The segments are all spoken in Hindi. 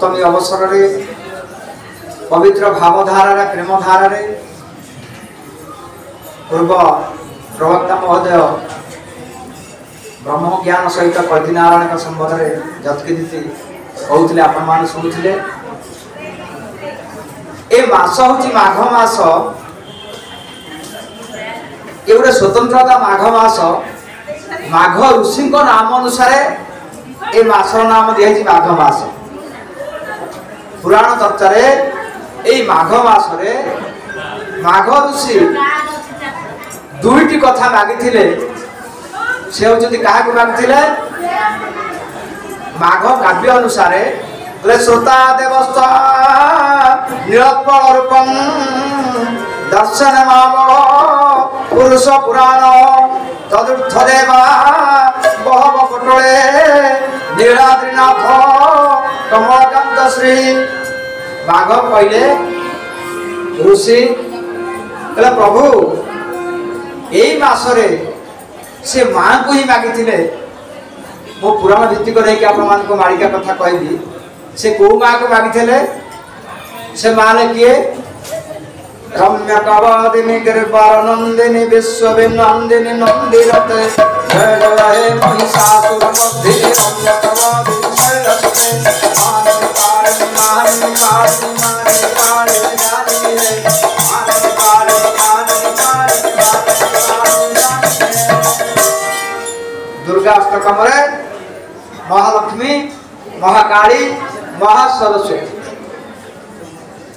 सप्तमी अवसर रे पवित्र भावधारा प्रेमधारा पूर्व प्रवक्ता महोदय ब्रह्म ज्ञान सहित कल्पनारायण संबंध में जतकीति कहते आपण मान शुणुले ए मास हूँ माघ मास ये गोटे स्वतंत्रता माघ मास माघ ऋषि नाम अनुसार ए मासर नाम दिखाई माघ मास पुराण चर्चा ए माघ मासरे माघ ऋषि दुईटी कथा मागिथिले से होचंती काहाकु मागिथिले माघ काव्य अनुसार श्रोता देवस्त निरत्पल रूपम दर्शन माव पुरुष पुराण चतुर्थ देवा बहव पटोले नीलाद्रीनाथ कमलकांत श्री माघ कहले ऋषि कहले प्रभु यही मासरे से माँ को ही मागिथिले मो पुराण भित्तिक नहीं आपण मान को मालिका कथा कहबी से को माँ को मागिथिले से माँ ने किए रम्य कवादिनी गिरिवर नंदिनी विश्वविनंदिनी नंदिरते जय जय हे महिषासुर मर्दिनी रम्य कवादिनी शैलसुते मानिनी पाणिनि मानिनी पाणिनि मानिनी पाणिनि जानिनी मानिनी पाणिनि मानिनी दुर्गा अष्टकम महालक्ष्मी महाकाली महासरस्वती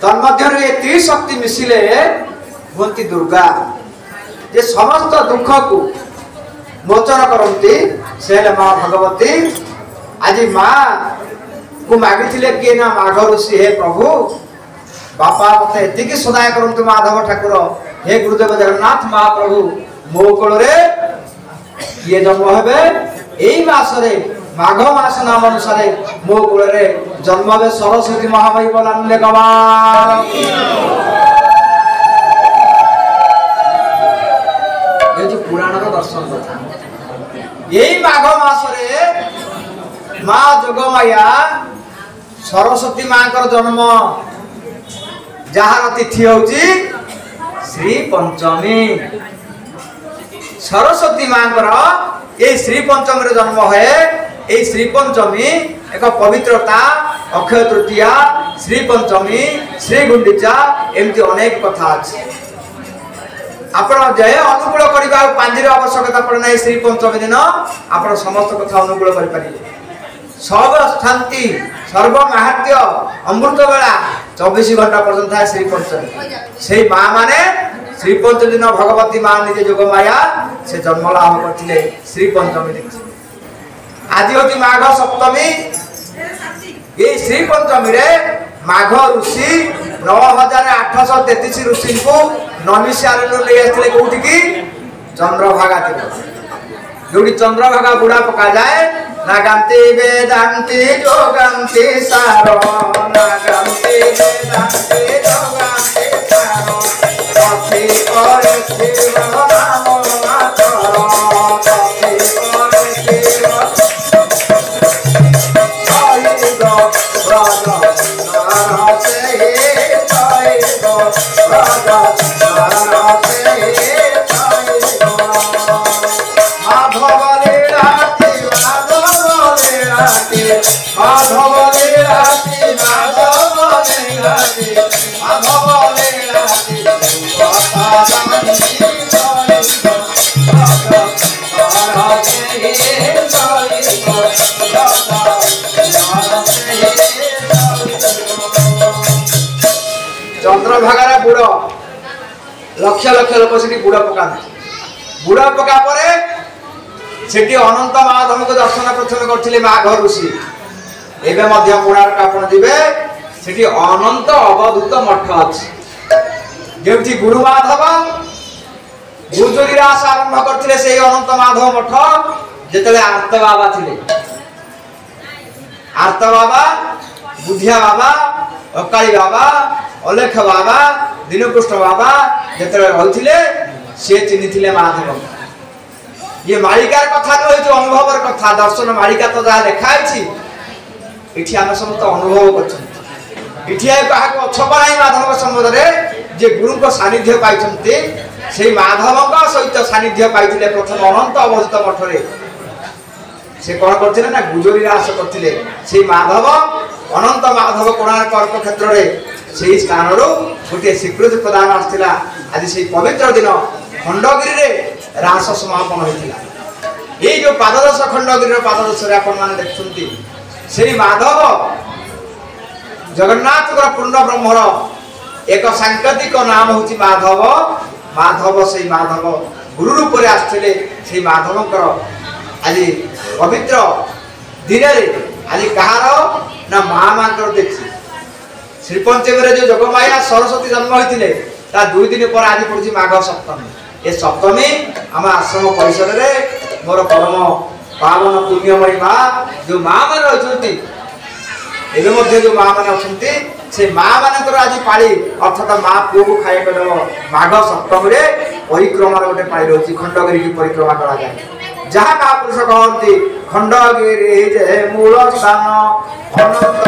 तन्मध्य ये त्रिशक्ति मिसिले हंती दुर्गा ये समस्त दुख को मोचन करती से माँ भगवती आज माँ को मागिथिले किए ना माघ ऋषि हे प्रभु बापा मत एति सदाय करंतु माधव ठाकुर हे गुरुदेव जगन्नाथ महाप्रभु मो कोल किए जन्म हे यही मासरे माघ मास नाम अनुसार मो कोल जन्म हे सरस्वती महामाई बोलाने ये पुराण दर्शन कथा यही माघ मासरे माँ जोगमाया सरस्वती माँ जन्म जार तिथि होची श्री पंचमी सरस्वती माँ ये श्री पंचमी जन्म है ये श्री पंचमी एक पवित्रता अक्षय तृतीया श्री पंचमी श्री गुंडीचा एमती अनेक कथा अच्छे आपण जय अनुकूल करने पांजिर आवश्यकता पड़ना श्री पंचमी दिन आप समस्त कथा अनुकूल करें सब शांति सर्व महात्य अमृत बेला 24 घंटा पर्यंत श्री पंचमी से माँ माने श्री पंचमी दिन भगवती माँ निजे जोगमाया से जन्म लाभ करथिले श्री पंचमी दिन आज होती माघ सप्तमी ये श्री पंचमी रे माघ ऋषि 9833 ऋषि को नमिषार ले आथिले कोठी की चंद्रभागा जो चंद्रभागा बुड़ा पका जाए नागंती वेदांती जोगंती सारो नागंती वेदांती जोगंती सारो कथि करे शिव नाम मातरो कथि करे शिव साई गो राजा नारासे साई गो राजा नारासे साई गो माधव लीलाती माधव लीलाती माधव लीलाती माधव लीलाती चंद्रभागार बुड़ लक्ष लक्ष लोक से बुड़ पका बुड़ पका से अनंत महाधम को दर्शन प्रथम करते माघ ऋषि एवं कोणार्क आप जी से अनंत अवधूत मठ अच्छी जमी गुरु माधव गुजरी रास आरंभ करते से अनंत माधव मठ जिते आर्त बाबा थे आर्त बाबा बुधिया बाबा अकाली बाबा अलेख बाबा दीनकृष्ण बाबा जिते रही सी चिन्ह माधव ये मालिकार कथा नुहे जो अनुभव कथा दर्शन मालिका तो जहाँ लिखाई इठी आम समस्त अनुभव कर अछपड़ा माधव संबंध जे गुरु को सानिध्य पाई से माधव सहित सानिध्य पाई प्रथम अनंत अवधित मठरे से कौन करते ना गुजरी रास करते से माधव अनंत माधव कोणार्क अर्क क्षेत्र में से स्थान गोटे स्वीकृति प्रदान आसला। आज से पवित्र दिन खंडगिरी रास समापन होता ये जो पाददश खंडगिरी पाददश आपण देखते से माधव जगन्नाथ पूर्ण ब्रह्मर एक सांकेतिक नाम हूँ माधव। माधव से माधव गुरु रूप में आसते से माधव आज पवित्र दिन आज कहार ना माँ देखी श्रीपंचमी जो जगमाया सरस्वती जन्म होता 2 दिन पर आज पड़ी माघ सप्तमी। ये सप्तमी आम आश्रम परिसर में मोर परम पावन पुण्यमयी माँ जो माँ मैंने रही जो माँ मैंने अच्छा से माँ मान आज पाली अर्थात माँ पुओ को खाइक देव माघ सप्तमी परिक्रमा गोटे पाली रही खंडगिरी की परिक्रमा करा जाए जहाँ महापुरुष कहते खंडगिरी जे मूल स्थान अनंत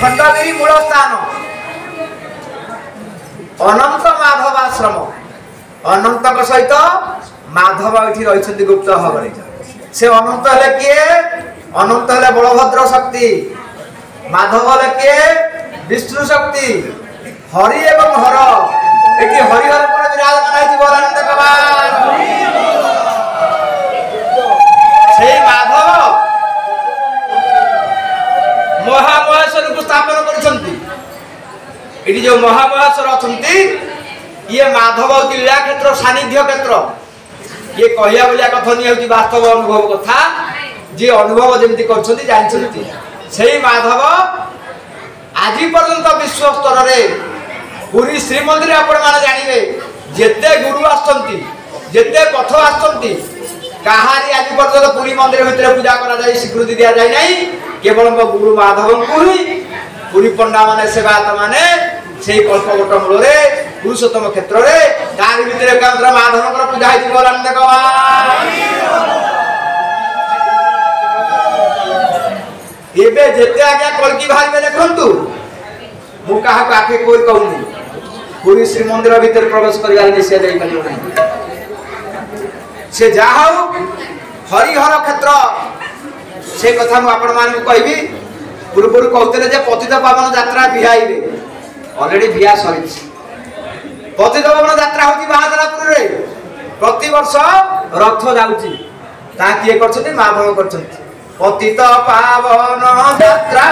खंडगिरी मूल स्थान अनंत माधव आश्रम अनंत सहित माधव ये रही गुप्त भाव से अनंत हेले किए अनंत हेले बलभद्र शक्ति माधव हेले किए विष्णु शक्ति हरि एवं हर ये हरिहर पर विराजमान से माधव महामहेश्वर को स्थापन कर जो महामहेश्वर अच्छा ये माधव लीला क्षेत्र सानिध्य क्षेत्र ये कहया बोलिया कथा नहीं होती वास्तव अनुभव कथा जी अनुभव जमी कर माधव आज पर्यंत विश्व स्तर में पुरी श्रीमंदिर आपण माने जानवे जेते गुरु आसती जेते पथ आसती कहारी आज पर्यंत पुरी मंदिर भितर पूजा करा जाए स्वीकृति दि जाए नहीं केवल गुरु माधव को ही पुरी पंडा माने सेवायत माने से कल्पवट मूल पुरुषोत्तम क्षेत्र में तार भितर एकांतर माधव पूजा एबे जेते आज्ञा कलकी बाहर देखु मु क्या आखे कोई कहूनी पूरी श्रीमंदिर भितर प्रवेश कर निषेध से जहा हरिहर क्षेत्र से कथा मुझे कहबी पूर्व कहते पतित पावन यात्रा बिहाइबे ऑलरेडी बिहा सरी पतित पावन यात्रा होती महाजनापुर प्रति वर्ष रथ जाऊँगी किए कर माधव कर पतित पावन यात्रा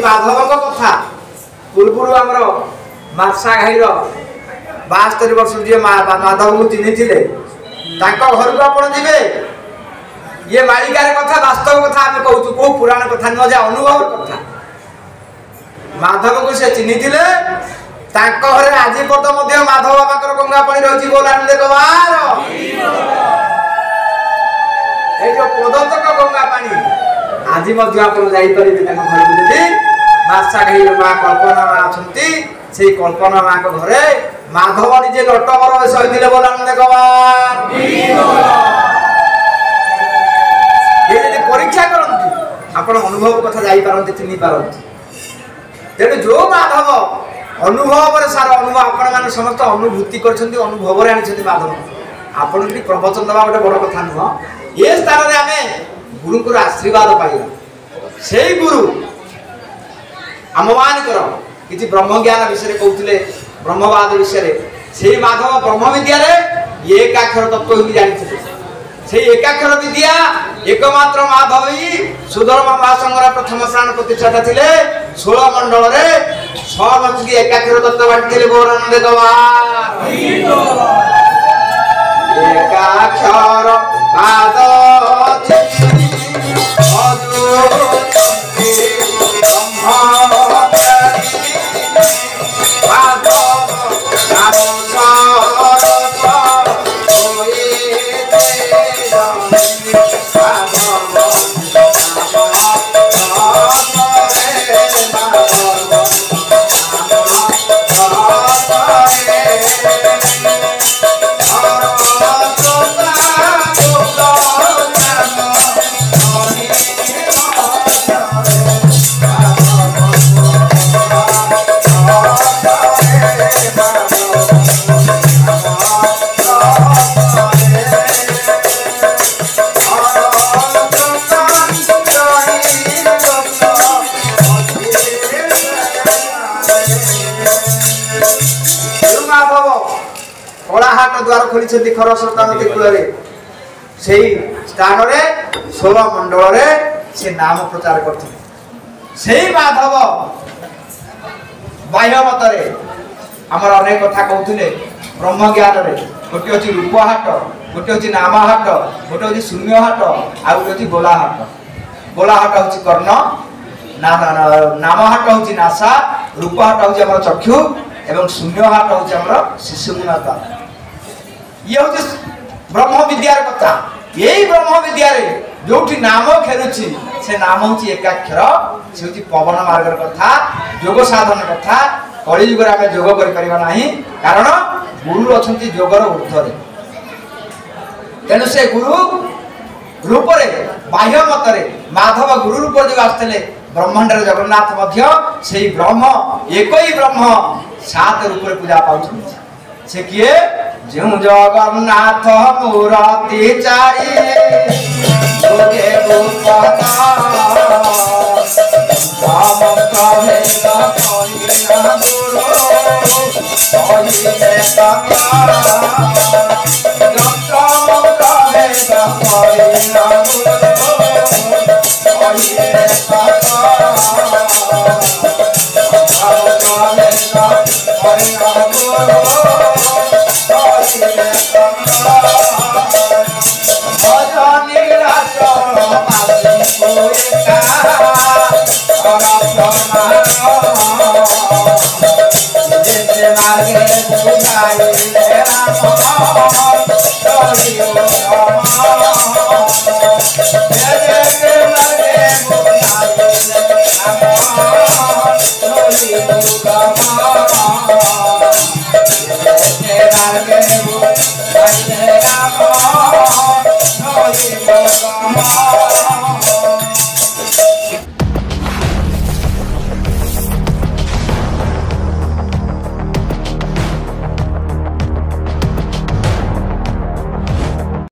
माधव कथा पूर्व आमर मार्सा घाईर 72 वर्ष जी माधव को चिन्ही घर को आप जी ये मालिकार कथा वास्तव कथा आम कहूँ कौ पुराण कथा नुह जा अनुभव कथा माधव को से चिन्ही घरे आज पर्यटन माधव बाबा गंगा पानी रही जो पदतक गंगा पानी आज मार्सा घाई माँ कल्पना माँ अच्छा से कल्पना माँ घरे माधव निजे लटकर बेश होते बोल आनंद कबार परीक्षा करती आपण अनुभव कथा जापारती चिन्ह पारती तेणु जो माधव अनुभव सार अनुभव आपण मैंने समस्त अनुभूति कर अनुभव आनी माधव आपण प्रवचन दवा गोटे बड़ कथा नुह ये स्थान में आम गुरु आशीर्वाद पाइबा से गुरु आम मानकर किसी ब्रह्म ज्ञान विषय कहते ब्रह्मवाद विषय से माधव ब्रह्म विद्या एकाक्षर तत्व ही जानी से एकाक्षर विद्या एकमात्र माधव ही सुधर्म महासंघर प्रथम प्राण प्रतिष्ठाता थे 16 मंडल में समस्त एकाक्षर तत्व बांटी गौरानंद एकाक्षर पाद द्वार खोली खरस्रोता नदी कूल से स्थान 16 मंडल में से नाम प्रचार करते माधव बाह्य मत आमर अनेक कथा कहते ब्रह्म ज्ञान गोटे हूँ रूप हाट गोटे हूँ नाम हाट गोटे हूँ शून्य हाट आ गोटे हूँ गोला हाट हूँ कर्ण नाम हाट हूँ नासा रूप हाट हूँ चक्षु एवं शून्य हाट हूँ शिशुनाथ ये हूँ ब्रह्म विद्यार कथा यही ब्रह्म विद्या जो नाम खेलुची से नाम हूँ एकाक्षर से हूँ पवन मार्गर कथा योग साधन कथा कलिजुग आम योग कर कारण गुरु अच्छा योगर ऊर्ध्वे तेणु से गुरु रूप बाह्य मत माधव गुरु रूप जो आसते ब्रह्मांड जगन्नाथ से ब्रह्म एक ही ब्रह्म 7 रूप पूजा पाँच से किए जो जगन्नाथ मूर्ति चारि